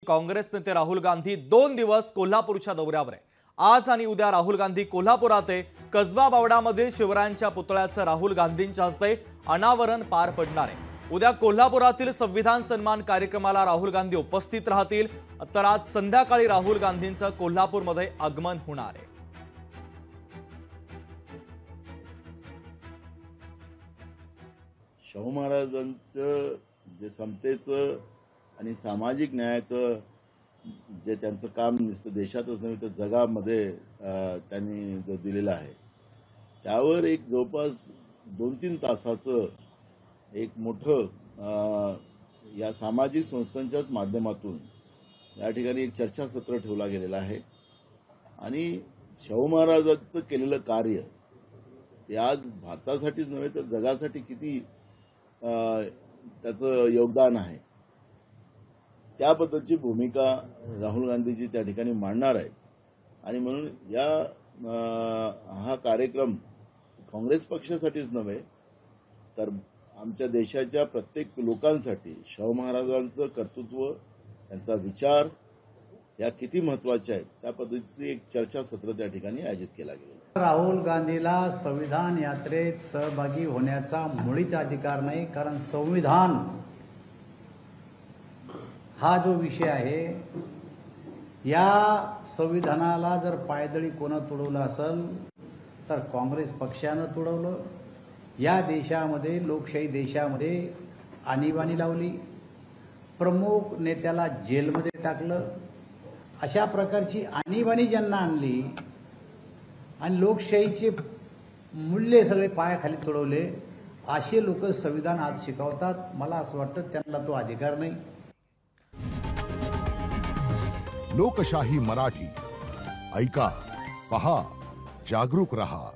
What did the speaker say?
काँग्रेस नेते राहुल गांधी 2 दिवस कोल्हापूरच्या दौऱ्यावर आहे। आज आणि उद्या राहुल गांधी कोल्हापुरात आहे। कसबा बावडामधील शिवरायांच्या पुतळ्याचं राहुल गांधींच्या हस्ते अनावरण पार पडणार आहे। उद्या कोल्हापुरातील संविधान सन्मान कार्यक्रमाला राहुल गांधी उपस्थित राहतील। तर आज संध्याकाळी राहुल गांधींचं कोल्हापूरमध्ये आगमन होणार आहे। शाहू महाराजांचं जे समतेचं आणि सामाजिक न्यायाचं जे त्यांचं काम नुसतं देशातच नव्हे तर जगामध्ये त्यांनी जो दिलेला आहे त्यावर एक जवळपास 2-3 तासाचं एक मोठं या सामाजिक संस्थांच्याच माध्यमातून या ठिकाणी एक चर्चासत्र ठेवला गेलेला आहे। आणि शाहू महाराजांचं केलेलं कार्य ते आज भारतासाठीच नव्हे तर जगासाठी किती त्याचं योगदान आहे त्याबद्दलची भूमिका राहुल गांधीजी त्या ठिकाणी मांडणार आहेत। आणि म्हणून हा कार्यक्रम काँग्रेस पक्षासाठीच नव्हे तर आमच्या देशाच्या प्रत्येक लोकांसाठी शाहू महाराजांचं कर्तृत्व त्यांचा विचार या किती महत्त्वाचे आहेत त्या पद्धतीचं एक चर्चासत्र त्या ठिकाणी आयोजित केला गेला। राहुल गांधीला संविधान यात्रेत सहभागी होण्याचा मुळीच अधिकार नाही, कारण संविधान हा जो विषय आहे या संविधानाला जर पायदळी कोण तुडवलं असेल तर काँग्रेस पक्षानं तुडवलं। या देशामध्ये लोकशाही देशामध्ये आणीबाणी लावली, प्रमुख नेत्याला जेलमध्ये टाकलं। अशा प्रकारची आणीबाणी ज्यांना आणली आणि लोकशाहीचे मूल्य सगळे पायाखाली तुडवले असे लोक संविधान आज शिकवतात। मला असं वाटतं त्यांना तो अधिकार नाही। लोकशाही मराठी ऐका, पहा, जागरूक रहा।